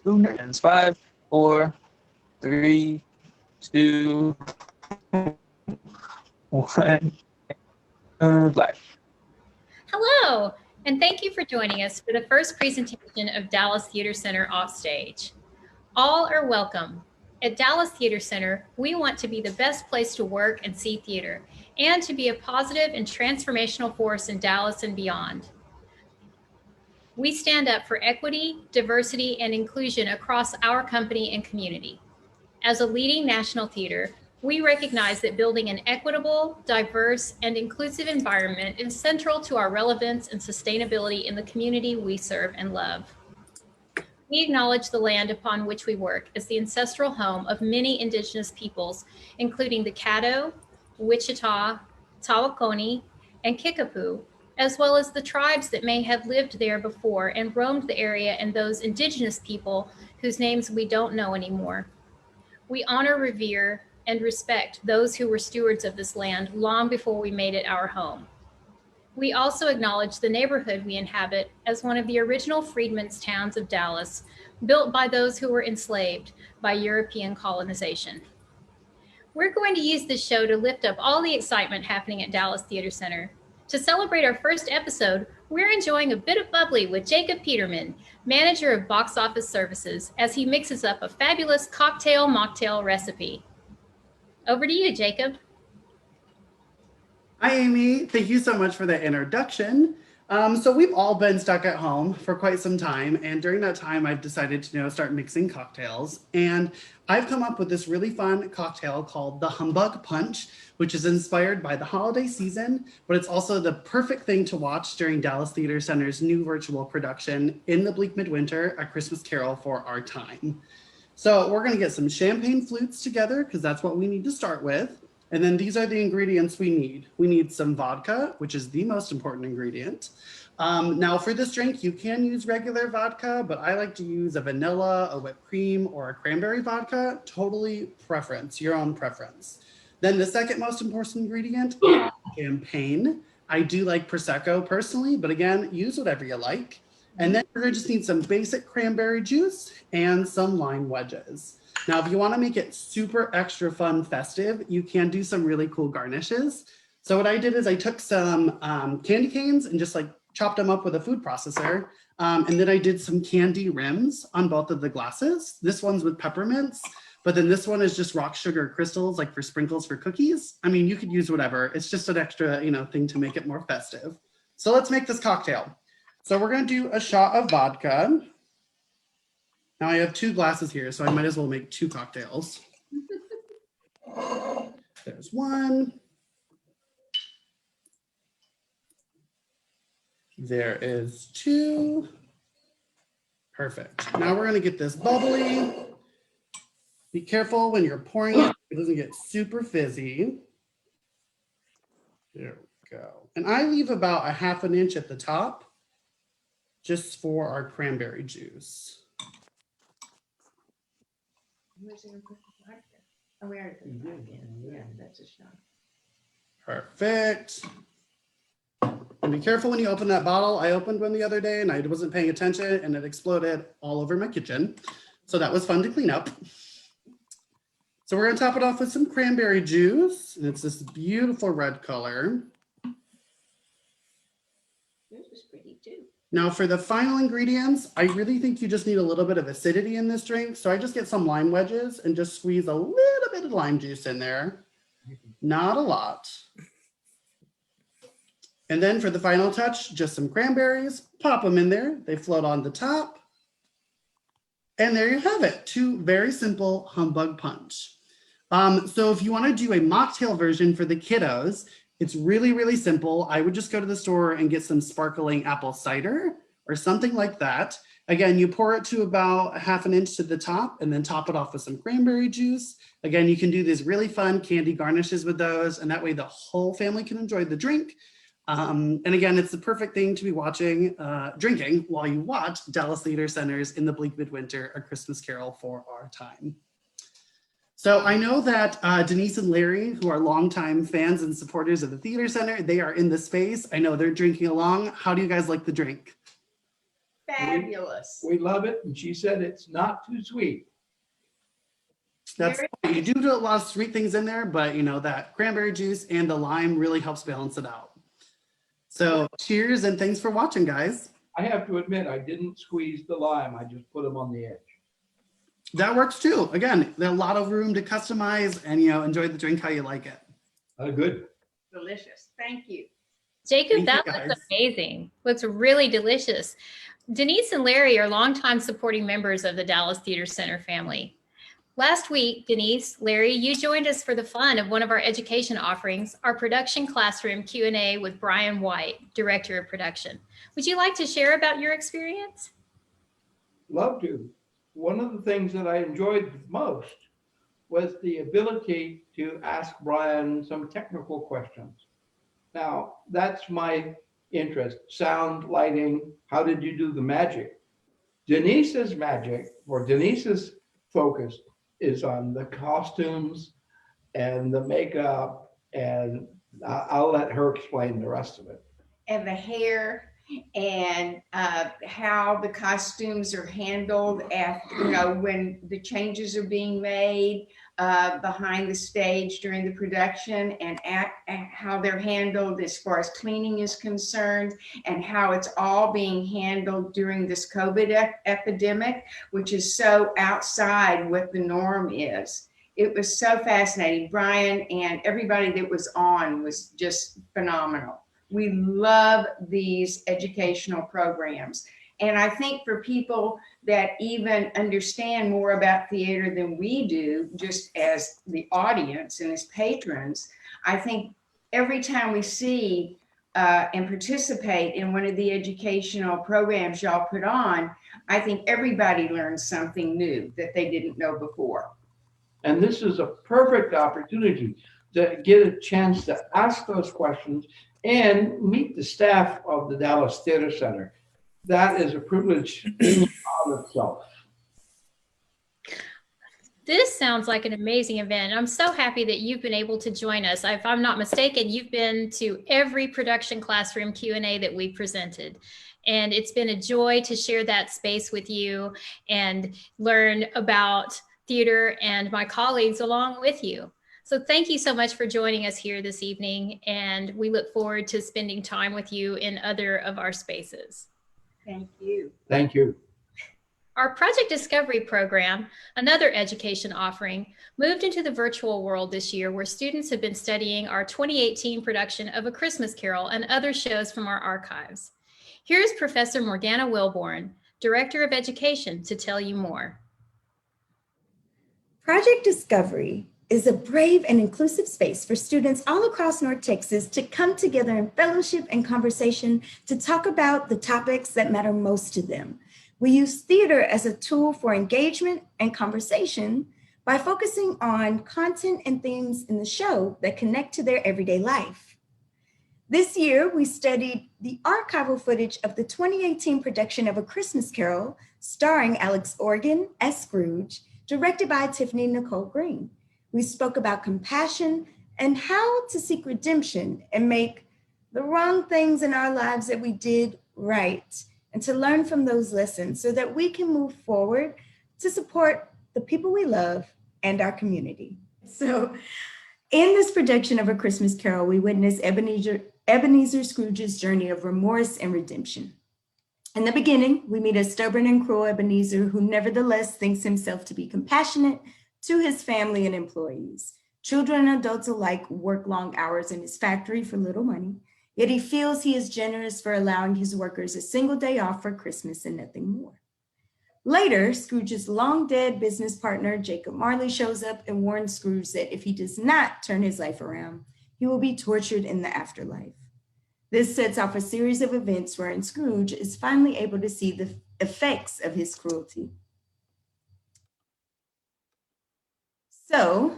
And 5, 4, 3, 2, 1. Live. Hello, and thank you for joining us for the first presentation of Dallas Theater Center Offstage. All are welcome. At Dallas Theater Center, we want to be the best place to work and see theater, and to be a positive and transformational force in Dallas and beyond. We stand up for equity, diversity, and inclusion across our company and community. As a leading national theater, we recognize that building an equitable, diverse, and inclusive environment is central to our relevance and sustainability in the community we serve and love. We acknowledge the land upon which we work as the ancestral home of many Indigenous peoples, including the Caddo, Wichita, Tawakoni, and Kickapoo, as well as the tribes that may have lived there before and roamed the area, and those Indigenous people whose names we don't know anymore. We honor, revere, and respect those who were stewards of this land long before we made it our home. We also acknowledge the neighborhood we inhabit as one of the original freedmen's towns of Dallas, built by those who were enslaved by European colonization. We're going to use this show to lift up all the excitement happening at Dallas Theater Center. To celebrate our first episode, we're enjoying a bit of bubbly with Jacob Peterman, manager of box office services, as he mixes up a fabulous cocktail mocktail recipe. Over to you, Jacob. Hi, Amy. Thank you so much for that introduction. So we've all been stuck at home for quite some time, and during that time, I've decided to start mixing cocktails. And I've come up with this really fun cocktail called the Humbug Punch, which is inspired by the holiday season, but it's also the perfect thing to watch during Dallas Theater Center's new virtual production, In the Bleak Midwinter, A Christmas Carol for Our Time. So we're going to get some champagne flutes together because that's what we need to start with. And then these are the ingredients we need. We need some vodka, which is the most important ingredient. Now for this drink, you can use regular vodka, but I like to use a vanilla, a whipped cream, or a cranberry vodka. Totally preference, your own preference. Then the second most important ingredient is champagne. I do like Prosecco personally, but again, use whatever you like. And then we're gonna just need some basic cranberry juice and some lime wedges. Now, if you want to make it super extra fun festive, you can do some really cool garnishes. So what I did is I took some candy canes and just like chopped them up with a food processor. And then I did some candy rims on both of the glasses. This one's with peppermints, but then this one is just rock sugar crystals, like for sprinkles for cookies. I mean, you could use whatever. It's just an extra, thing to make it more festive. So let's make this cocktail. So we're going to do a shot of vodka. Now I have 2 glasses here, so I might as well make 2 cocktails. There's 1. There is 2. Perfect. Now we're gonna get this bubbly. Be careful when you're pouring it, it doesn't get super fizzy. There we go. And I leave about a 1/2 inch at the top, just for our cranberry juice. Where's the vodka? Oh, we already put the vodka in. Yeah, that's a shot. Perfect. And be careful when you open that bottle. I opened one the other day and I wasn't paying attention and it exploded all over my kitchen. So that was fun to clean up. So we're gonna top it off with some cranberry juice. And it's this beautiful red color. Yours was pretty too. Now for the final ingredients, I really think you just need a little bit of acidity in this drink. So I just get some lime wedges and just squeeze a little bit of lime juice in there. Not a lot. And then for the final touch, just some cranberries, pop them in there. They float on the top. And there you have it, 2 very simple Humbug Punch. So if you want to do a mocktail version for the kiddos, it's really, really simple. I would just go to the store and get some sparkling apple cider or something like that. Again, you pour it to about a 1/2 inch to the top and then top it off with some cranberry juice. Again, you can do these really fun candy garnishes with those, and that way the whole family can enjoy the drink. And again, it's the perfect thing to be drinking while you watch Dallas Theater Center's In the Bleak Midwinter, A Christmas Carol for Our Time. So I know that Denise and Larry, who are longtime fans and supporters of the Theater Center, they are in the space. I know they're drinking along. How do you guys like the drink? Fabulous. We love it, and she said it's not too sweet. That's you do a lot of sweet things in there, but you know that cranberry juice and the lime really helps balance it out. So cheers and thanks for watching, guys. I have to admit, I didn't squeeze the lime. I just put them on the edge. That works too. Again, there's a lot of room to customize and enjoy the drink how you like it. Good. Delicious. Thank you. Jacob, Thank you, that looks guys. amazing. Looks really delicious. Denise and Larry are longtime supporting members of the Dallas Theater Center family. Last week, Denise, Larry, you joined us for the fun of one of our education offerings, our production classroom Q&A with Brian White, Director of Production. Would you like to share about your experience? Love to. One of the things that I enjoyed most was the ability to ask Brian some technical questions. Now, that's my interest. Sound, lighting, how did you do the magic? Denise's magic, or Denise's focus, is on the costumes and the makeup, and I'll let her explain the rest of it. And the hair and how the costumes are handled after, when the changes are being made behind the stage during the production, and how they're handled as far as cleaning is concerned, and how it's all being handled during this COVID epidemic, which is so outside what the norm is. It was so fascinating. Brian and everybody that was on was just phenomenal. We love these educational programs. And I think for people that even understand more about theater than we do, just as the audience and as patrons, I think every time we see and participate in one of the educational programs y'all put on, I think everybody learns something new that they didn't know before. And this is a perfect opportunity to get a chance to ask those questions and meet the staff of the Dallas Theater Center. That is a privilege in and of itself. This sounds like an amazing event. I'm so happy that you've been able to join us. If I'm not mistaken, you've been to every production classroom Q&A that we presented. And it's been a joy to share that space with you and learn about theater and my colleagues along with you. So thank you so much for joining us here this evening, and we look forward to spending time with you in other of our spaces. Thank you. Thank you. Our Project Discovery program, another education offering, moved into the virtual world this year, where students have been studying our 2018 production of A Christmas Carol and other shows from our archives. Here's Professor Morgana Wilborn, Director of Education, to tell you more. Project Discovery is a brave and inclusive space for students all across North Texas to come together in fellowship and conversation to talk about the topics that matter most to them. We use theater as a tool for engagement and conversation by focusing on content and themes in the show that connect to their everyday life. This year, we studied the archival footage of the 2018 production of A Christmas Carol, starring Alex Organ as Scrooge, directed by Tiffany Nicole Green. We spoke about compassion and how to seek redemption and make the wrong things in our lives that we did right, and to learn from those lessons so that we can move forward to support the people we love and our community. So in this production of A Christmas Carol, we witness Ebenezer Scrooge's journey of remorse and redemption. In the beginning, we meet a stubborn and cruel Ebenezer who nevertheless thinks himself to be compassionate to his family and employees. Children and adults alike work long hours in his factory for little money, yet he feels he is generous for allowing his workers a single day off for Christmas and nothing more. Later, Scrooge's long-dead business partner, Jacob Marley, shows up and warns Scrooge that if he does not turn his life around, he will be tortured in the afterlife. This sets off a series of events wherein Scrooge is finally able to see the effects of his cruelty. So,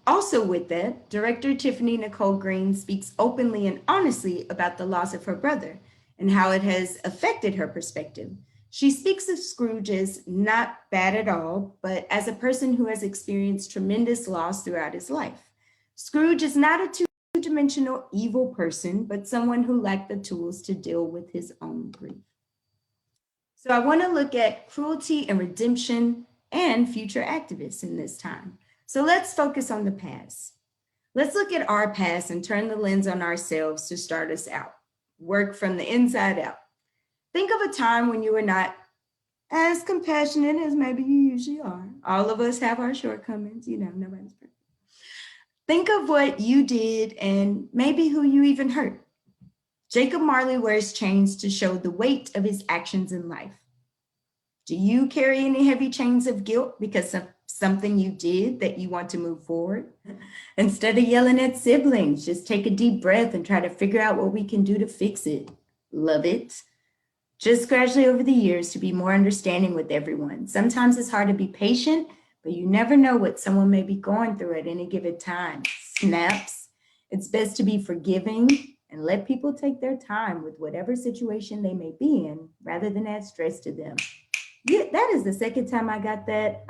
also with that, director Tiffany Nicole Green speaks openly and honestly about the loss of her brother and how it has affected her perspective. She speaks of Scrooge as not bad at all, but as a person who has experienced tremendous loss throughout his life. Scrooge is not a two-dimensional evil person, but someone who lacked the tools to deal with his own grief. So I want to look at cruelty and redemption and future activists in this time. So let's focus on the past. Let's look at our past and turn the lens on ourselves to start us out. Work from the inside out. Think of a time when you were not as compassionate as maybe you usually are. All of us have our shortcomings, nobody's perfect. Think of what you did and maybe who you even hurt. Jacob Marley wears chains to show the weight of his actions in life. Do you carry any heavy chains of guilt because of something you did that you want to move forward? Instead of yelling at siblings, just take a deep breath and try to figure out what we can do to fix it. Love it. Just gradually over the years to be more understanding with everyone. Sometimes it's hard to be patient, but you never know what someone may be going through at any given time. Snaps. It's best to be forgiving and let people take their time with whatever situation they may be in rather than add stress to them. Yeah, that is the second time I got that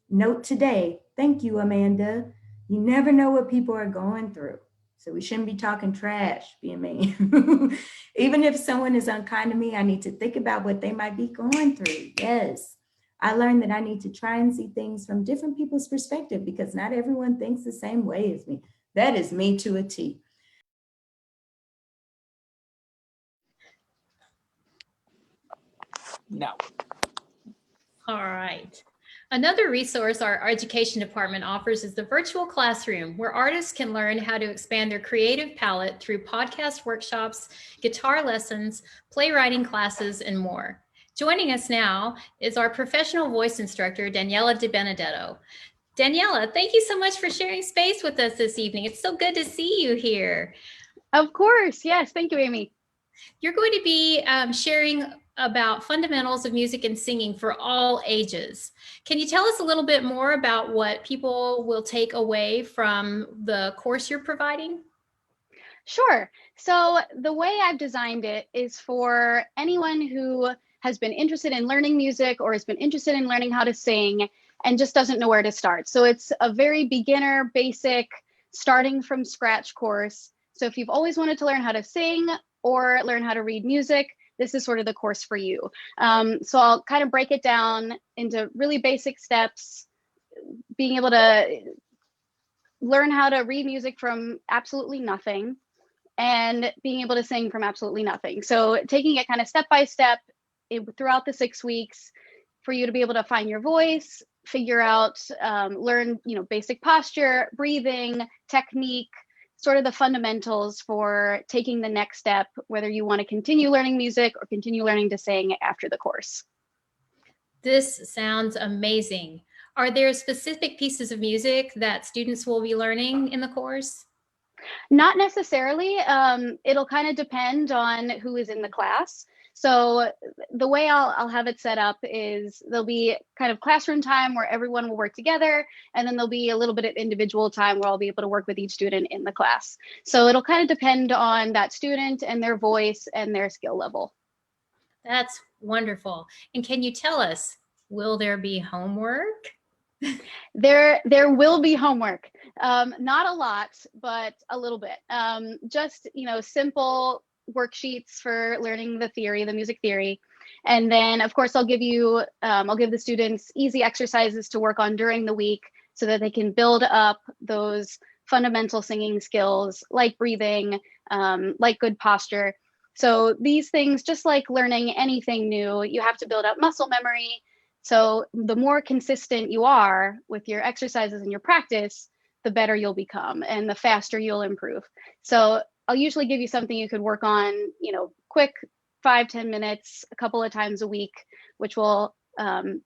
note today. Thank you, Amanda. You never know what people are going through. So we shouldn't be talking trash, being mean. Even if someone is unkind to me, I need to think about what they might be going through. Yes. I learned that I need to try and see things from different people's perspective because not everyone thinks the same way as me. That is me to a T. No. All right. Another resource our education department offers is the virtual classroom, where artists can learn how to expand their creative palette through podcast workshops, guitar lessons, playwriting classes, and more. Joining us now is our professional voice instructor, Daniela De Benedetto. Daniela, thank you so much for sharing space with us this evening. It's so good to see you here. Of course. Yes. Thank you, Amy. You're going to be sharing about fundamentals of music and singing for all ages. Can you tell us a little bit more about what people will take away from the course you're providing? Sure. So the way I've designed it is for anyone who has been interested in learning music or has been interested in learning how to sing and just doesn't know where to start. So it's a very beginner, basic, starting from scratch course. So if you've always wanted to learn how to sing or learn how to read music, this is sort of the course for you. So I'll kind of break it down into really basic steps, being able to learn how to read music from absolutely nothing and being able to sing from absolutely nothing. So taking it kind of step by step throughout the 6 weeks for you to be able to find your voice, figure out, learn, basic posture, breathing, technique, sort of the fundamentals for taking the next step, whether you want to continue learning music or continue learning to sing after the course. This sounds amazing. Are there specific pieces of music that students will be learning in the course? Not necessarily. It'll kind of depend on who is in the class. So the way I'll have it set up is there'll be kind of classroom time where everyone will work together, and then there'll be a little bit of individual time where I'll be able to work with each student in the class. So it'll kind of depend on that student and their voice and their skill level. That's wonderful. And can you tell us, will there be homework? There will be homework. Not a lot, but a little bit. Just, simple worksheets for learning the music theory. And then of course I'll give the students easy exercises to work on during the week so that they can build up those fundamental singing skills like breathing, like good posture. So these things, just like learning anything new, you have to build up muscle memory. So the more consistent you are with your exercises and your practice, the better you'll become and the faster you'll improve. So I'll usually give you something you could work on, quick 5-10 minutes, a couple of times a week, which will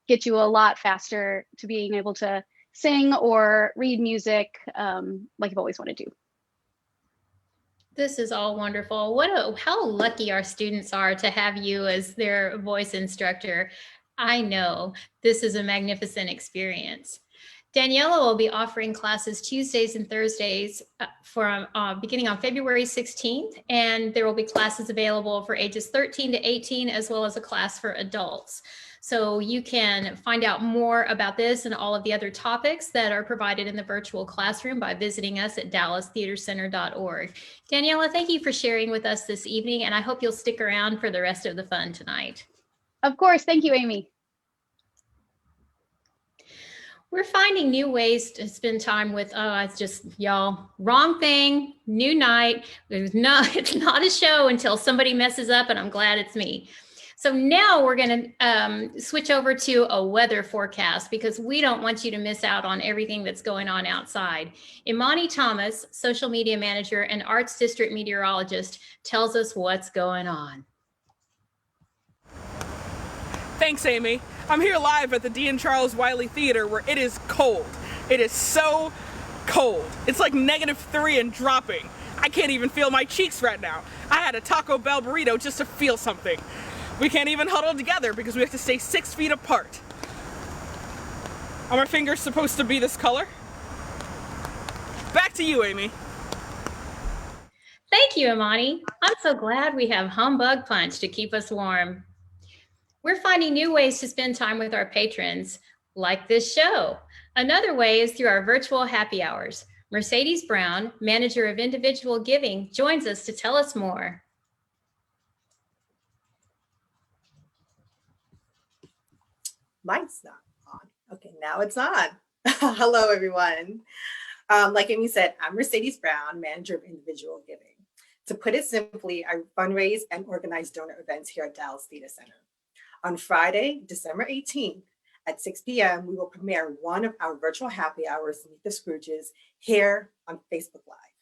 get you a lot faster to being able to sing or read music like you've always wanted to. This is all wonderful. How lucky our students are to have you as their voice instructor. I know this is a magnificent experience. Daniela will be offering classes Tuesdays and Thursdays from beginning on February 16th, and there will be classes available for ages 13 to 18, as well as a class for adults. So you can find out more about this and all of the other topics that are provided in the virtual classroom by visiting us at dallastheatercenter.org. Daniela, thank you for sharing with us this evening, and I hope you'll stick around for the rest of the fun tonight. Of course. Thank you, Amy. We're finding new ways to spend time with, it's just y'all, wrong thing, new night. It's not a show until somebody messes up, and I'm glad it's me. So now we're going to switch over to a weather forecast because we don't want you to miss out on everything that's going on outside. Imani Thomas, social media manager and arts district meteorologist, tells us what's going on. Thanks, Amy. I'm here live at the Dean Charles Wiley Theater where it is cold. It is so cold. It's like -3 and dropping. I can't even feel my cheeks right now. I had a Taco Bell burrito just to feel something. We can't even huddle together because we have to stay 6 feet apart. Are my fingers supposed to be this color? Back to you, Amy. Thank you, Imani. I'm so glad we have Humbug Punch to keep us warm. We're finding new ways to spend time with our patrons, like this show. Another way is through our virtual happy hours. Mercedes Brown, manager of individual giving, joins us to tell us more. Mic's not on. Okay, now it's on. Hello, everyone. Like Amy said, I'm Mercedes Brown, manager of individual giving. To put it simply, I fundraise and organize donor events here at Dallas Theater Center. On Friday, December 18th at 6 p.m., we will premiere one of our virtual happy hours, Meet the Scrooges, here on Facebook Live.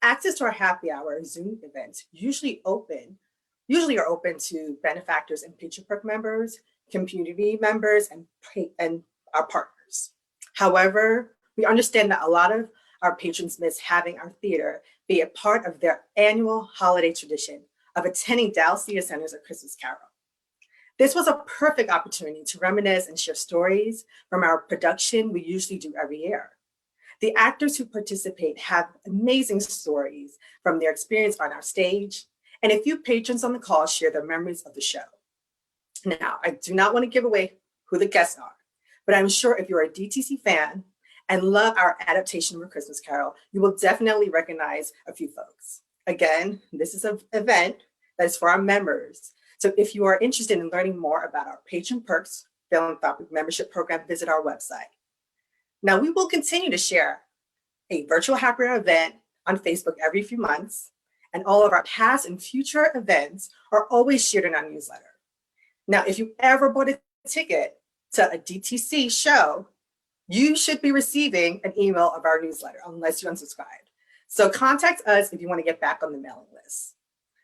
Access to our happy hour Zoom events usually are open to benefactors and Patron Perk members, community members, and our partners. However, we understand that a lot of our patrons miss having our theater be a part of their annual holiday tradition of attending Dallas Theater Center's A Christmas Carol. This was a perfect opportunity to reminisce and share stories from our production we usually do every year. The actors who participate have amazing stories from their experience on our stage, and a few patrons on the call share their memories of the show. Now, I do not want to give away who the guests are, but I'm sure if you're a DTC fan and love our adaptation of A Christmas Carol, you will definitely recognize a few folks. Again, this is an event that is for our members. So if you are interested in learning more about our Patron Perks philanthropic membership program, visit our website. Now, we will continue to share a virtual happy hour event on Facebook every few months, and all of our past and future events are always shared in our newsletter. Now, if you ever bought a ticket to a DTC show, you should be receiving an email of our newsletter unless you unsubscribed. So contact us if you want to get back on the mailing list.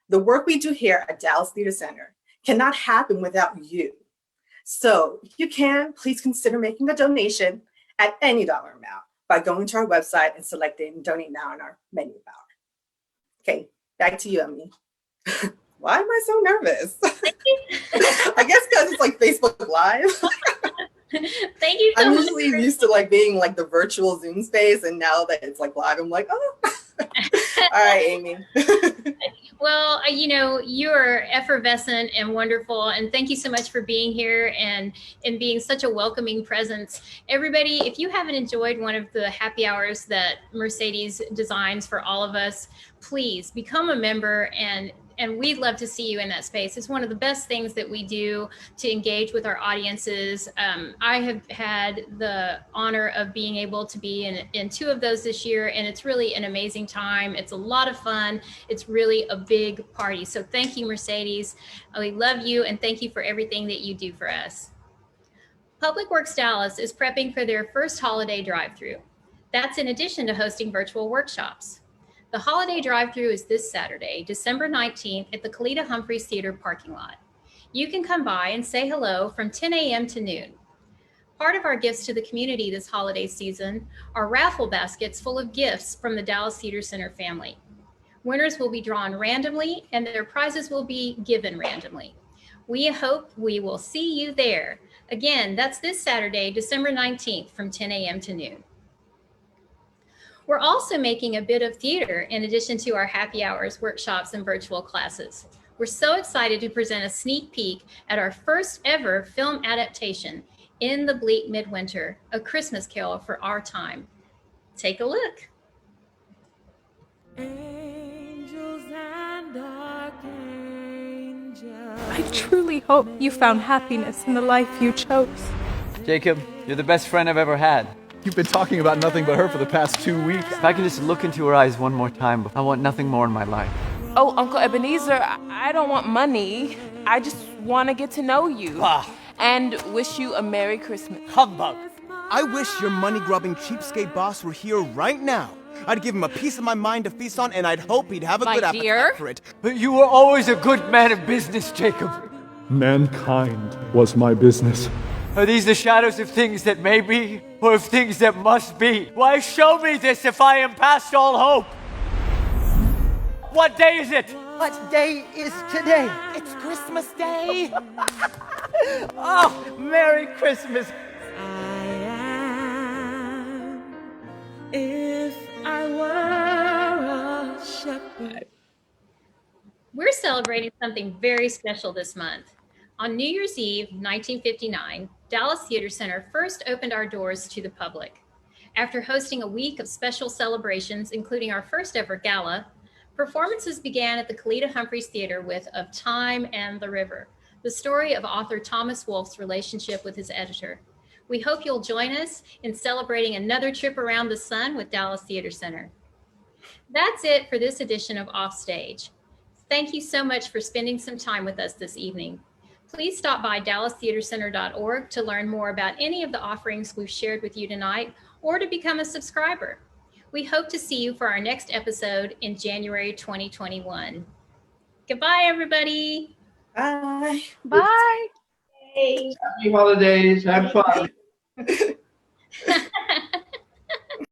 The work we do here at Dallas Theater Center cannot happen without you. So if you can, please consider making a donation at any dollar amount by going to our website and selecting Donate Now in our menu bar. Okay, back to you, Emily. Why am I so nervous? I guess because it's like Facebook Live. Thank you so I'm much. usually used to like being like the virtual Zoom space, and now that it's like live, I'm like, oh. All right, Amy. Well, you know, you're effervescent and wonderful, and thank you so much for being here and being such a welcoming presence. Everybody, if you haven't enjoyed one of the happy hours that Mercedes designs for all of us, please become a member, and we'd love to see you in that space. It's one of the best things that we do to engage with our audiences. I have had the honor of being able to be in 2 of those this year, and it's really an amazing time. It's a lot of fun. It's really a big party. So thank you, Mercedes. We love you, and thank you for everything that you do for us. Public Works Dallas is prepping for their first holiday drive-through. That's in addition to hosting virtual workshops. The holiday drive-through is this Saturday, December 19th at the Kalita Humphreys Theater parking lot. You can come by and say hello from 10 a.m. to noon. Part of our gifts to the community this holiday season are raffle baskets full of gifts from the Dallas Theater Center family. Winners will be drawn randomly, and their prizes will be given randomly. We hope we will see you there. Again, that's this Saturday, December 19th from 10 a.m. to noon. We're also making a bit of theater in addition to our happy hours, workshops, and virtual classes. We're so excited to present a sneak peek at our first ever film adaptation, In the Bleak Midwinter, A Christmas Carol for Our Time. Take a look. Angels and archangels I truly hope you found happiness in the life you chose. Jacob, you're the best friend I've ever had. You've been talking about nothing but her for the past 2 weeks. If I could just look into her eyes one more time, I want nothing more in my life. Oh, Uncle Ebenezer, I don't want money. I just want to get to know you. And wish you a Merry Christmas. Humbug! I wish your money-grubbing cheapskate boss were here right now. I'd give him a piece of my mind to feast on, and I'd hope he'd have a good appetite for it. But you were always a good man of business, Jacob. Mankind was my business. Are these the shadows of things that may be, or of things that must be? Why show me this if I am past all hope? What day is it? What day is today? It's Christmas Day. Oh, Merry Christmas. If I were a shepherd. We're celebrating something very special this month. On New Year's Eve, 1959, Dallas Theater Center first opened our doors to the public. After hosting a week of special celebrations, including our first ever gala, performances began at the Kalita Humphreys Theater with Of Time and the River, the story of author Thomas Wolfe's relationship with his editor. We hope you'll join us in celebrating another trip around the sun with Dallas Theater Center. That's it for this edition of Offstage. Thank you so much for spending some time with us this evening. Please stop by dallastheatercenter.org to learn more about any of the offerings we've shared with you tonight or to become a subscriber. We hope to see you for our next episode in January 2021. Goodbye, everybody. Bye. Bye. Hey. Happy holidays. Have fun.